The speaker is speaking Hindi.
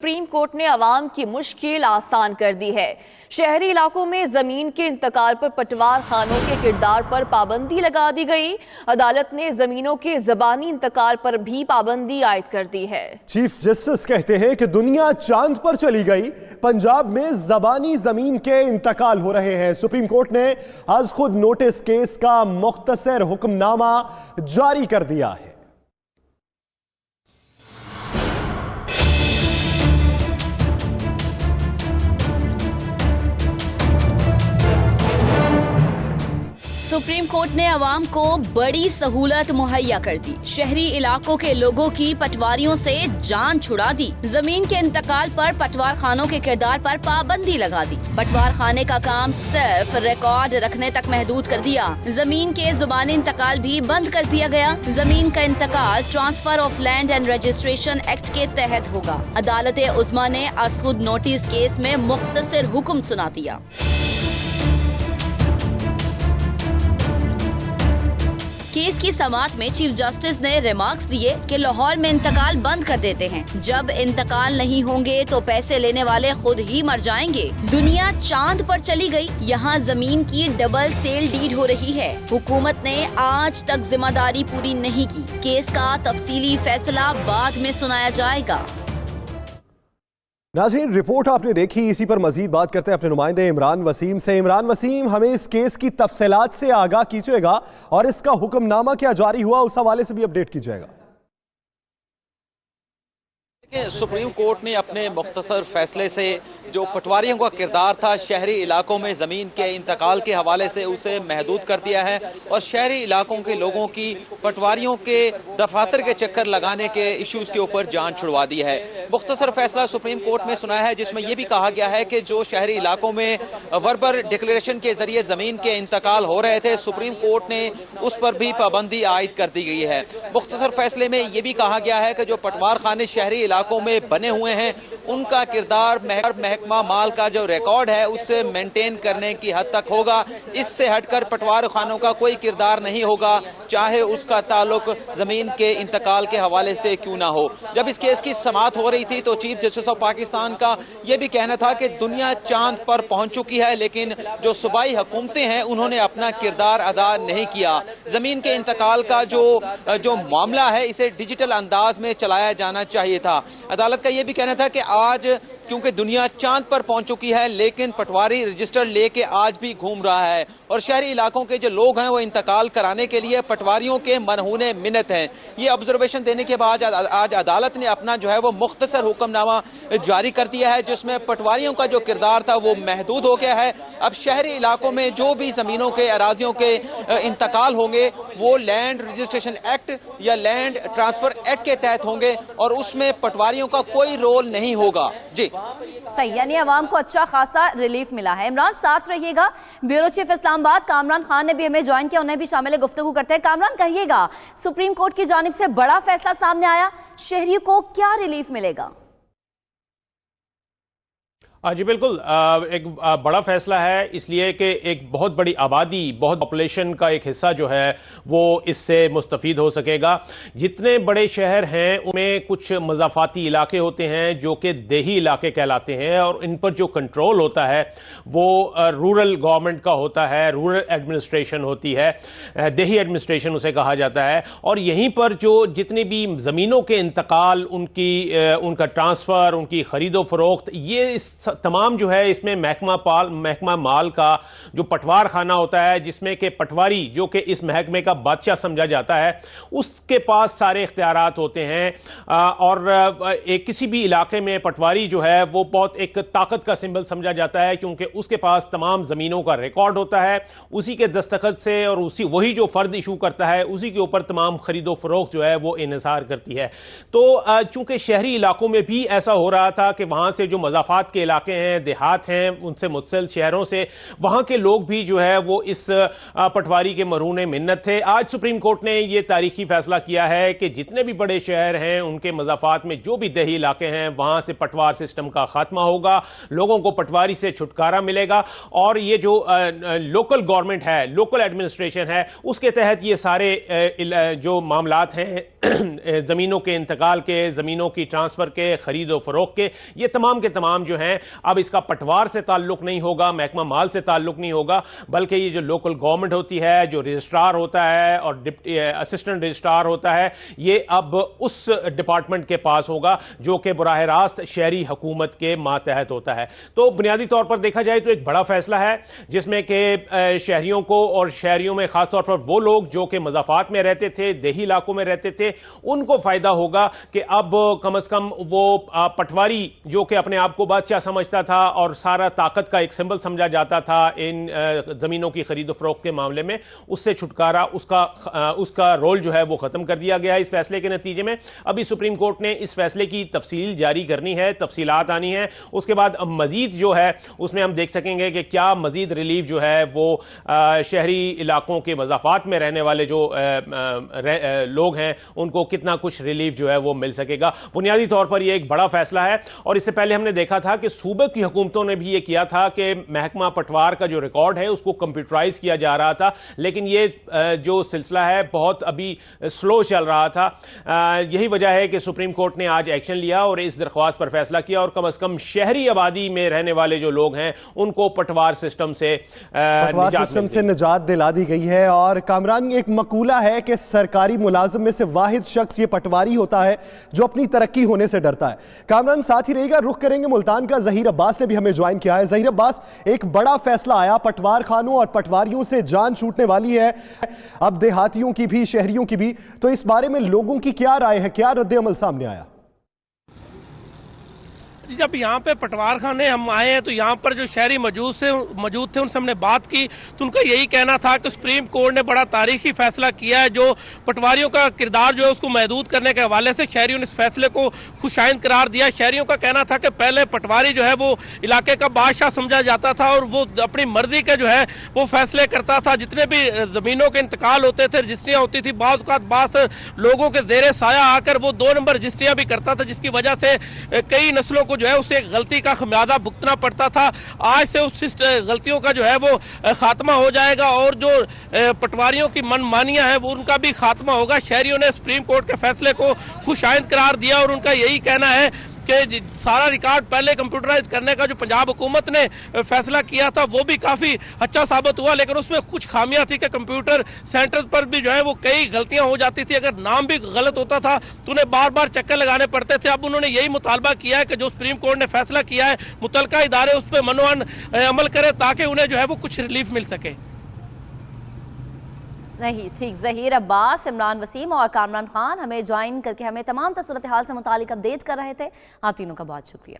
सुप्रीम कोर्ट ने अवाम की मुश्किल आसान कर दी है। शहरी इलाकों में जमीन के इंतकाल पर पटवार खानों के किरदार पर पाबंदी लगा दी गई। अदालत ने जमीनों के जबानी इंतकाल पर भी पाबंदी आयद कर दी है। चीफ जस्टिस कहते हैं कि दुनिया चांद पर चली गई, पंजाब में जबानी जमीन के इंतकाल हो रहे हैं। सुप्रीम कोर्ट ने आज खुद नोटिस केस का मुख्तसर हुक्मनामा जारी कर दिया है। सुप्रीम कोर्ट ने अवाम को बड़ी सहूलत मुहैया कर दी। शहरी इलाकों के लोगों की पटवारियों से जान छुड़ा दी। जमीन के इंतकाल पर पटवार खानों के किरदार पर पाबंदी लगा दी। पटवार खाने का काम सिर्फ रिकॉर्ड रखने तक महदूद कर दिया। जमीन के जुबानी इंतकाल भी बंद कर दिया गया। जमीन का इंतकाल transfer of land and registration act के तहत होगा। अदालत उज़्मा ने आज खुद नोटिस केस में मुख्तसर हुक्म सुना दिया। केस की समाअत में चीफ जस्टिस ने रिमार्क्स दिए कि लाहौर में इंतकाल बंद कर देते हैं। जब इंतकाल नहीं होंगे तो पैसे लेने वाले खुद ही मर जाएंगे। दुनिया चांद पर चली गई, यहाँ जमीन की डबल सेल डीड हो रही है। हुकूमत ने आज तक जिम्मेदारी पूरी नहीं की। केस का तफसीली फैसला बाद में सुनाया जाएगा। नाज़रीन, रिपोर्ट आपने देखी, इसी पर मजीद बात करते हैं अपने नुमाइंदे इमरान वसीम से। इमरान वसीम, हमें इस केस की तफसीलात से आगाह कीजिएगा और इसका हुक्मनामा क्या जारी हुआ उस हवाले से भी अपडेट कीजिएगा। सुप्रीम कोर्ट ने अपने मुख्तसर फैसले से जो पटवारियों का किरदार था शहरी इलाकों में ज़मीन के इंतकाल के हवाले से उसे महदूद कर दिया है और शहरी इलाकों के लोगों की पटवारियों के दफातर के चक्कर लगाने के इश्यूज़ के ऊपर जान छुड़वा दी है। मुख्तसर फैसला सुप्रीम कोर्ट में सुनाया है जिसमें यह भी कहा गया है कि जो शहरी इलाकों में वर्बर डिक्लेरेशन के जरिए ज़मीन के इंतकाल हो रहे थे, सुप्रीम कोर्ट ने उस पर भी पाबंदी आयद कर दी गई है। मुख्तसर फैसले में यह भी कहा गया है कि जो पटवार खाने शहरी इलाकों में बने हुए हैं उनका किरदार महकमा माल का जो रिकॉर्ड है उससे मेंटेन करने की हद तक होगा। इससे हटकर पटवार खानों का कोई किरदार नहीं होगा, चाहे उसका ताल्लुक जमीन के इंतकाल के हवाले से क्यों ना हो। जब इस केस की समाअत हो रही थी तो चीफ जस्टिस ऑफ पाकिस्तान का यह भी कहना था कि दुनिया चांद पर पहुंच चुकी है, लेकिन जो सूबाई हुकूमतें हैं उन्होंने अपना किरदार अदा नहीं किया। जमीन के इंतकाल का जो मामला है इसे डिजिटल अंदाज में चलाया जाना चाहिए था। अदालत का यह भी कहना था कि आज क्योंकि दुनिया चांद पर पहुंच चुकी है लेकिन पटवारी रजिस्टर लेके आज भी घूम रहा है और शहरी इलाकों के जो लोग हैं वो इंतकाल कराने के लिए पटवारियों के मनहूने मिन्नत हैं। ये ऑब्जर्वेशन देने के बाद आज अदालत ने अपना जो है वो मुख्तसर हुक्मनामा जारी कर दिया है जिसमें पटवारियों का जो किरदार था वो महदूद हो गया है। अब शहरी इलाकों में जो भी ज़मीनों के अराजियों के इंतकाल होंगे वो लैंड रजिस्ट्रेशन एक्ट या लैंड ट्रांसफर एक्ट के तहत होंगे और उसमें पटवारियों का कोई रोल नहीं होगा। जी सही, यानी अवाम को अच्छा खासा रिलीफ मिला है। इमरान साथ रहिएगा। ब्यूरो चीफ इस्लामाबाद कामरान खान ने भी हमें ज्वाइन किया, उन्हें भी शामिल गुफ्तगू करते हैं। कामरान, कहिएगा, सुप्रीम कोर्ट की जानिब से बड़ा फैसला सामने आया, शहरियों को क्या रिलीफ मिलेगा? जी बिल्कुल, एक बड़ा फैसला है इसलिए कि एक बहुत बड़ी आबादी, बहुत पॉपुलेशन का एक हिस्सा जो है वो इससे मुस्तफ़ीद हो सकेगा। जितने बड़े शहर हैं उनमें कुछ मज़ाफ़ाती इलाके होते हैं जो कि देही इलाके कहलाते हैं और इन पर जो कंट्रोल होता है वो रूरल गवर्नमेंट का होता है, रूरल एडमिनिस्ट्रेशन होती है, देही एडमिनिस्ट्रेशन उसे कहा जाता है। और यहीं पर जो जितनी भी ज़मीनों के इंतकाल, उनका ट्रांसफ़र, उनकी ख़रीदो फरोख्त, ये इस तमाम जो है इसमें महकमा माल का जो पटवार खाना होता है जिसमें कि पटवारी जो कि इस महकमे का बादशाह समझा जाता है उसके पास सारे इख्तियारात होते हैं। और एक किसी भी इलाके में पटवारी जो है वो बहुत एक ताकत का सिंबल समझा जाता है क्योंकि उसके पास तमाम ज़मीनों का रिकॉर्ड होता है, उसी के दस्तखत से और वही जो फ़र्द इशू करता है उसी के ऊपर तमाम खरीदो फरोख्त जो है वो इन्हिसार करती है। तो चूंकि शहरी इलाकों में भी ऐसा हो रहा था कि वहां से जो मज़ाफ़ात के इलाके इलाके हैं, देहात हैं, उनसे मुत्सल शहरों से, वहां के लोग भी जो है वो इस पटवारी के मरून मिन्नत थे। आज सुप्रीम कोर्ट ने यह तारीखी फैसला किया है कि जितने भी बड़े शहर हैं उनके मज़ाफ़ात में जो भी दही इलाके हैं वहां से पटवार सिस्टम का खात्मा होगा, लोगों को पटवारी से छुटकारा मिलेगा और ये जो लोकल गवर्नमेंट है, लोकल एडमिनिस्ट्रेशन है, उसके तहत ये सारे जो मामलात हैं जमीनों के इंतकाल के, जमीनों की ट्रांसफर के, खरीद और फरोख्त के, ये तमाम के तमाम जो हैं अब इसका पटवार से ताल्लुक नहीं होगा, महकमा माल से ताल्लुक नहीं होगा, बल्कि ये जो लोकल गवर्नमेंट होती है, जो रजिस्ट्रार होता है और असिस्टेंट रजिस्ट्रार होता है, ये अब उस डिपार्टमेंट के पास होगा जो कि बराह रास्त शहरी हुकूमत के मातहत होता है। तो बुनियादी तौर पर देखा जाए तो एक बड़ा फैसला है जिसमें कि शहरियों को और शहरियों में खासतौर पर वो लोग जो कि मज़ाफ़ात में रहते थे, देही इलाकों में रहते थे, उनको फायदा होगा कि अब कम से कम वो पटवारी जो कि अपने आप को बादशाह समझता था और सारा ताकत का एक सिंबल समझा जाता था इन जमीनों की खरीद फरोख्त के मामले में, उससे छुटकारा, उसका रोल जो है वो खत्म कर दिया गया है इस फैसले के नतीजे में। अभी सुप्रीम कोर्ट ने इस फैसले की तफसील जारी करनी है, तफसीलात आनी है, उसके बाद मजीद जो है उसमें हम देख सकेंगे कि क्या मजीद रिलीफ जो है वो शहरी इलाकों के मज़ाफ़ात में रहने वाले जो लोग हैं उनको कितना कुछ रिलीफ जो है वो मिल सकेगा। बुनियादी तौर पर यह एक बड़ा फैसला है और इससे पहले हमने देखा था कि सूबे की हुकूमतों ने भी ये किया था कि महकमा पटवार का जो रिकॉर्ड है उसको कंप्यूटराइज किया जा रहा था, लेकिन ये जो सिलसिला है बहुत अभी स्लो चल रहा था। यही वजह है कि सुप्रीम कोर्ट ने आज एक्शन लिया और इस दरख्वास्त पर फैसला किया और कम से कम शहरी आबादी में रहने वाले जो लोग हैं उनको पटवार सिस्टम से निजात दिला दी गई है। और कामरान, एक मकूला है कि सरकारी मुलाजिम में से वाहिद शख्स ये पटवारी होता है जो अपनी तरक्की होने से डरता है। कामरान साथ ही रहेगा, रुख करेंगे मुल्तान का। जहीर अब्बास ने भी हमें ज्वाइन किया है। जहीर अब्बास, एक बड़ा फैसला आया, पटवार खानों और पटवारियों से जान छूटने वाली है, अब देहातियों की भी, शहरियों की भी। तो इस बारे में लोगों की क्या राय है, क्या रद्द अमल सामने आया? जब यहाँ पे पटवार खाने हम आए हैं तो यहाँ पर जो शहरी मौजूद थे उनसे हमने बात की तो उनका यही कहना था कि सुप्रीम कोर्ट ने बड़ा तारीखी फैसला किया है, जो पटवारियों का किरदार जो है उसको महदूद करने के हवाले से शहरियों ने इस फैसले को खुशाइंद करार दिया। शहरियों का कहना था कि पहले पटवारी जो है वो इलाके का बादशाह समझा जाता था और वो अपनी मर्जी के जो है वो फैसले करता था। जितने भी जमीनों के इंतकाल होते थे, रजिस्ट्रियाँ होती थी, बास लोगों के जेरे साया आकर वो 2 नंबर रजिस्ट्रियाँ भी करता था, जिसकी वजह से कई नस्लों को जो है उसे गलती का खमियाजा भुगतना पड़ता था। आज से उस गलतियों का जो है वो खात्मा हो जाएगा और जो पटवारियों की मनमानियां हैं वो उनका भी खात्मा होगा। शहरियों ने सुप्रीम कोर्ट के फैसले को खुशाइंद करार दिया और उनका यही कहना है कि सारा रिकॉर्ड पहले कंप्यूटराइज करने का जो पंजाब हुकूमत ने फैसला किया था वो भी काफ़ी अच्छा साबित हुआ, लेकिन उसमें कुछ खामियां थी कि कंप्यूटर सेंटर पर भी जो है वो कई गलतियां हो जाती थी। अगर नाम भी गलत होता था तो उन्हें बार बार चक्कर लगाने पड़ते थे। अब उन्होंने यही मुतालबा किया है कि जो सुप्रीम कोर्ट ने फैसला किया है मुतलका इदारे उस पर मनोअन अमल करें ताकि उन्हें जो है वो कुछ रिलीफ मिल सके। नहीं, ठीक। जहीर अब्बास, इमरान वसीम और कामरान खान हमें ज्वाइन करके हमें तमाम सूरत हाल से मुतालिक अपडेट कर रहे थे। आप तीनों का बहुत शुक्रिया।